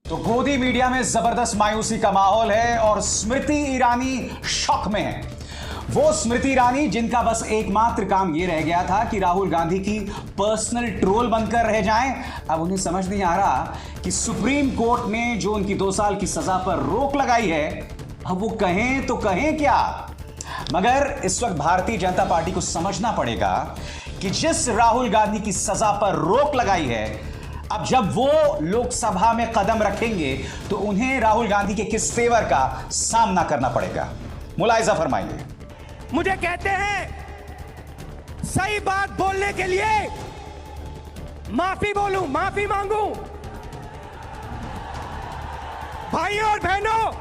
तो गोदी मीडिया में जबरदस्त मायूसी का माहौल है और स्मृति ईरानी शॉक में है। वो स्मृति ईरानी जिनका बस एकमात्र काम ये रह गया था कि राहुल गांधी की पर्सनल ट्रोल बनकर रह जाएं। अब उन्हें समझ नहीं आ रहा कि सुप्रीम कोर्ट ने जो उनकी 2 साल की सजा पर रोक लगाई है, अब वो कहें तो कहें क्या। मगर इस वक्त भारतीय जनता पार्टी को समझना पड़ेगा कि जिस राहुल गांधी की सजा पर रोक लगाई है, अब जब वो लोकसभा में कदम रखेंगे तो उन्हें राहुल गांधी के किस तेवर का सामना करना पड़ेगा। मुलाहिजा फरमाइए। मुझे कहते हैं सही बात बोलने के लिए माफी बोलूं, माफी मांगूं। भाइयों और बहनों,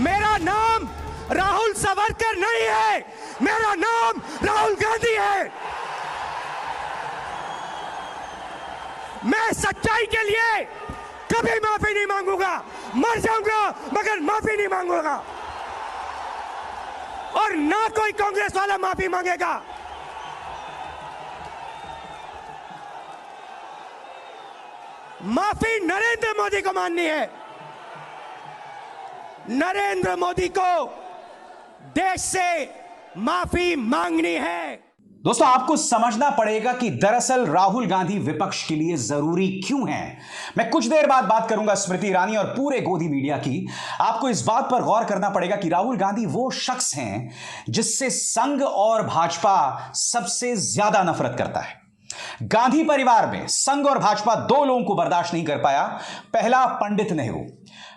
मेरा नाम राहुल सावरकर नहीं है, मेरा नाम राहुल गांधी है। मैं सच्चाई के लिए कभी माफी नहीं मांगूंगा, मर जाऊंगा मगर माफी नहीं मांगूंगा, और ना कोई कांग्रेस वाला माफी मांगेगा। माफी नरेंद्र मोदी को माननी है। नरेंद्र मोदी को देश से माफी मांगनी है। दोस्तों, आपको समझना पड़ेगा कि दरअसल राहुल गांधी विपक्ष के लिए जरूरी क्यों हैं। मैं कुछ देर बाद बात करूंगा स्मृति ईरानी और पूरे गोदी मीडिया की। आपको इस बात पर गौर करना पड़ेगा कि राहुल गांधी वो शख्स हैं जिससे संघ और भाजपा सबसे ज्यादा नफरत करता है। गांधी परिवार में संघ और भाजपा 2 लोगों को बर्दाश्त नहीं कर पाया। पहला, पंडित नेहरू।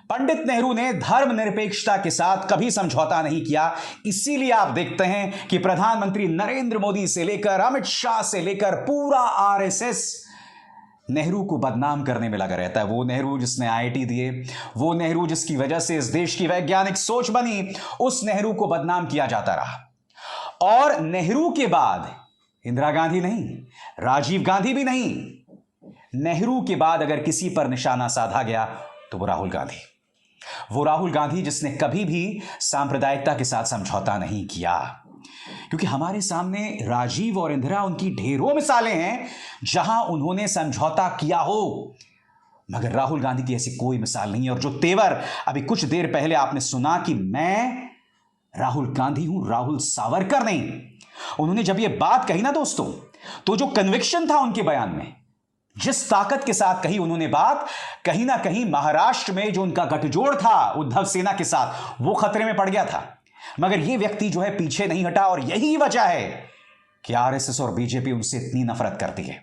पंडित नेहरू ने धर्मनिरपेक्षता के साथ कभी समझौता नहीं किया। इसीलिए आप देखते हैं कि प्रधानमंत्री नरेंद्र मोदी से लेकर अमित शाह से लेकर पूरा आरएसएस नेहरू को बदनाम करने में लगा रहता है। वो नेहरू जिसने आईआईटी दिए, वो नेहरू जिसकी वजह से इस देश की वैज्ञानिक सोच बनी, उस नेहरू को बदनाम किया जाता रहा। और नेहरू के बाद इंदिरा गांधी नहीं, राजीव गांधी भी नहीं, नेहरू के बाद अगर किसी पर निशाना साधा गया तो वो राहुल गांधी। वो राहुल गांधी जिसने कभी भी सांप्रदायिकता के साथ समझौता नहीं किया। क्योंकि हमारे सामने राजीव और इंदिरा उनकी ढेरों मिसालें हैं जहां उन्होंने समझौता किया हो, मगर राहुल गांधी की ऐसी कोई मिसाल नहीं है। और जो तेवर अभी कुछ देर पहले आपने सुना कि मैं राहुल गांधी हूं, राहुल सावरकर नहीं, उन्होंने जब यह बात कही ना दोस्तों, तो जो कन्विक्शन था उनके बयान में, जिस ताकत के साथ कही उन्होंने बात, कहीं ना कहीं महाराष्ट्र में जो उनका गठजोड़ था उद्धव सेना के साथ, वो खतरे में पड़ गया था। मगर यह व्यक्ति जो है पीछे नहीं हटा, और यही वजह है कि आरएसएस और बीजेपी उनसे इतनी नफरत करती है।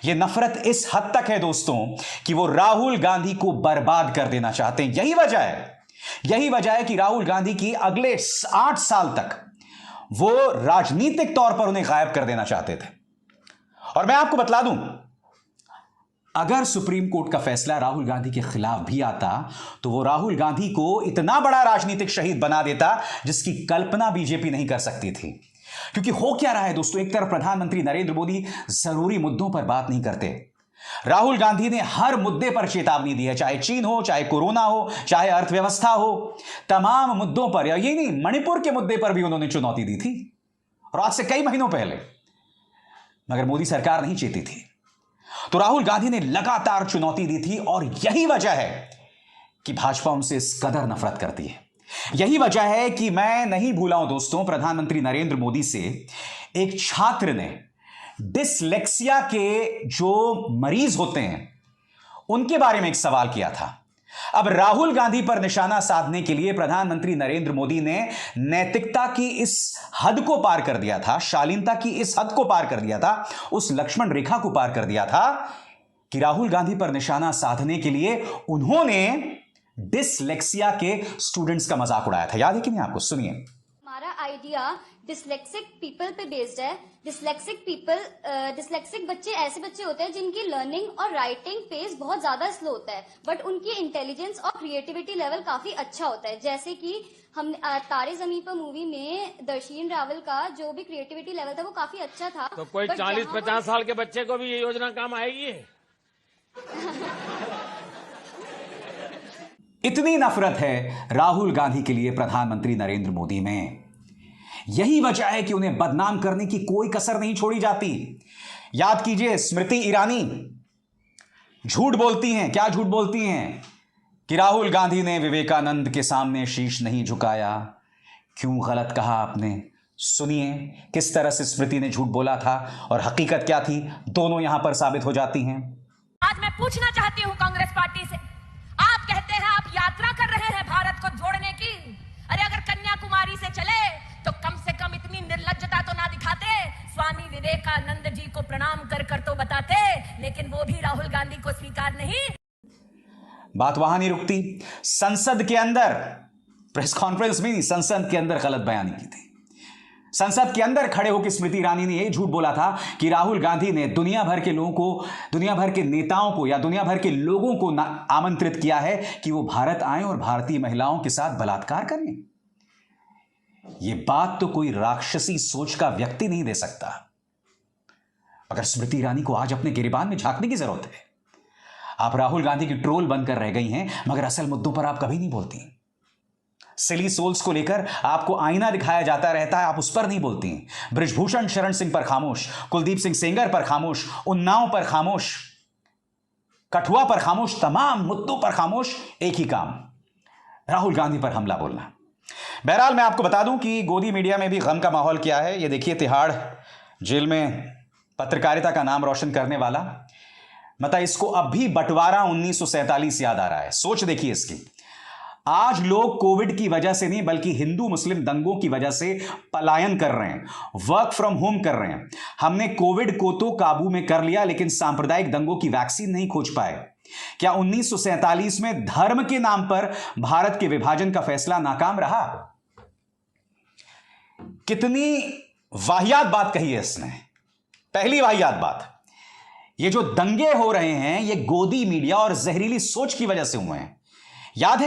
यह नफरत इस हद तक है दोस्तों कि वो राहुल गांधी को बर्बाद कर देना चाहते हैं। यही वजह है कि राहुल गांधी की अगले 8 साल तक वो राजनीतिक तौर पर उन्हें गायब कर देना चाहते थे। और मैं आपको बतला दूं, अगर सुप्रीम कोर्ट का फैसला राहुल गांधी के खिलाफ भी आता तो वो राहुल गांधी को इतना बड़ा राजनीतिक शहीद बना देता जिसकी कल्पना बीजेपी नहीं कर सकती थी। क्योंकि हो क्या रहा है दोस्तों, एक तरफ प्रधानमंत्री नरेंद्र मोदी जरूरी मुद्दों पर बात नहीं करते, राहुल गांधी ने हर मुद्दे पर चेतावनी दी है, चाहे चीन हो, चाहे कोरोना हो, चाहे अर्थव्यवस्था हो, तमाम मुद्दों पर। या ये नहीं, मणिपुर के मुद्दे पर भी उन्होंने चुनौती दी थी, और आज से कई महीनों पहले, मगर मोदी सरकार नहीं चेती थी। तो राहुल गांधी ने लगातार चुनौती दी थी, और यही वजह है कि भाजपा उनसे इस कदर नफरत करती है। यही वजह है कि मैं नहीं भूला हूं दोस्तों, प्रधानमंत्री नरेंद्र मोदी से एक छात्र ने डिसलेक्सिया के जो मरीज होते हैं उनके बारे में एक सवाल किया था। अब राहुल गांधी पर निशाना साधने के लिए प्रधानमंत्री नरेंद्र मोदी ने नैतिकता की इस हद को पार कर दिया था, शालीनता की इस हद को पार कर दिया था, उस लक्ष्मण रेखा को पार कर दिया था कि राहुल गांधी पर निशाना साधने के लिए उन्होंने डिसलेक्सिया के स्टूडेंट्स का मजाक उड़ाया था। याद है कि नहीं आपको? सुनिए। हमारा आइडिया डिसलेक्सिक पीपल पे बेस्ड है। डिसलेक्सिक बच्चे ऐसे बच्चे होते हैं जिनकी लर्निंग और राइटिंग पेस बहुत ज्यादा स्लो होता है, बट उनकी इंटेलिजेंस और क्रिएटिविटी लेवल काफी अच्छा होता है। जैसे कि हम तारे जमीन पर मूवी में दर्शीन रावल का जो भी क्रिएटिविटी लेवल था वो काफी अच्छा था। तो कोई 40-50 साल के बच्चे को भी ये योजना काम आएगी? इतनी नफरत है राहुल गांधी के लिए प्रधानमंत्री नरेंद्र मोदी में। यही वजह है कि उन्हें बदनाम करने की कोई कसर नहीं छोड़ी जाती। याद कीजिए, स्मृति ईरानी झूठ बोलती हैं। क्या झूठ बोलती हैं? कि राहुल गांधी ने विवेकानंद के सामने शीश नहीं झुकाया। क्यों गलत कहा आपने? सुनिए किस तरह से स्मृति ने झूठ बोला था और हकीकत क्या थी, दोनों यहां पर साबित हो जाती हैं। आज मैं पूछना चाहती हूं कांग्रेस पार्टी से, आप कहते हैं आप यात्रा कर रहे हैं भारत को जोड़ने की। अरे अगर कन्याकुमारी से चले तो कम से कम इतनी निर्लज्जता तो ना दिखाते, स्वामी विवेकानंद जी को प्रणाम कर कर तो बताते, लेकिन वो भी राहुल गांधी को स्वीकार नहीं। बात वहां नहीं रुकती। संसद के अंदर, प्रेस कॉन्फ्रेंस में नहीं, संसद के अंदर गलत बयानी की थी। संसद के अंदर खड़े होकर स्मृति ईरानी ने यह झूठ बोला था कि राहुल गांधी ने दुनिया भर के लोगों को, दुनिया भर के नेताओं को या दुनिया भर के लोगों को आमंत्रित किया है कि वो भारत आए और भारतीय महिलाओं के साथ बलात्कार करें। यह बात तो कोई राक्षसी सोच का व्यक्ति नहीं दे सकता। अगर स्मृति ईरानी को आज अपने गिरेबान में झांकने की जरूरत है। आप राहुल गांधी की ट्रोल बनकर रह गई हैं, मगर असल मुद्दों पर आप कभी नहीं बोलती। सिली सोल्स को लेकर आपको आईना दिखाया जाता रहता है, आप उस पर नहीं बोलती। बृजभूषण शरण सिंह पर खामोश, कुलदीप सिंह सेंगर पर खामोश, उन्नाव पर खामोश, कठुआ पर खामोश, तमाम मुद्दों पर खामोश। एक ही काम, राहुल गांधी पर हमला बोलना। बहरहाल मैं आपको बता दूं कि गोदी मीडिया में भी गम का माहौल क्या है। ये देखिए, तिहाड़ जेल में पत्रकारिता का नाम रोशन करने वाला, मतलब इसको अब भी बंटवारा 1947 याद आ रहा है। सोच देखिए इसकी। आज लोग कोविड की वजह से नहीं बल्कि हिंदू मुस्लिम दंगों की वजह से पलायन कर रहे हैं, वर्क फ्रॉम होम कर रहे हैं। हमने कोविड को तो काबू में कर लिया, लेकिन सांप्रदायिक दंगों की वैक्सीन नहीं खोज पाए। क्या 1947 में धर्म के नाम पर भारत के विभाजन का फैसला नाकाम रहा? कितनी वाहियात बात कही है इसने। पहली वाहियात बात, ये जो दंगे हो रहे हैं ये गोदी मीडिया और जहरीली सोच की वजह से हुए हैं। याद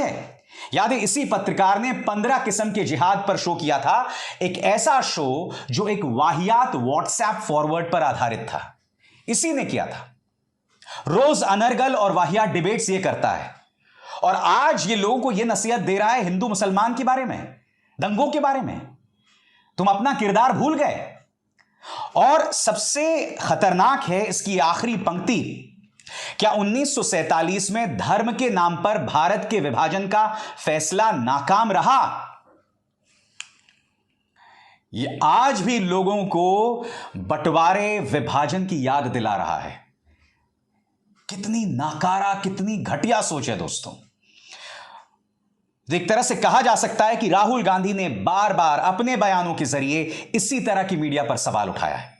है इसी पत्रकार ने 15 किस्म के जिहाद पर शो किया था, एक ऐसा शो जो एक वाहियात व्हाट्सएप फॉरवर्ड पर आधारित था। इसी ने किया था। रोज अनर्गल और वाहियात डिबेट्स ये करता है, और आज ये लोगों को ये नसीहत दे रहा है हिंदू मुसलमान के बारे में, दंगों के बारे में। तुम अपना किरदार भूल गए। और सबसे खतरनाक है इसकी आखिरी पंक्ति, क्या 1947 में धर्म के नाम पर भारत के विभाजन का फैसला नाकाम रहा? यह आज भी लोगों को बंटवारे विभाजन की याद दिला रहा है। कितनी नाकारा, कितनी घटिया सोच है दोस्तों। एक तरह से कहा जा सकता है कि राहुल गांधी ने बार बार अपने बयानों के जरिए इसी तरह की मीडिया पर सवाल उठाया है।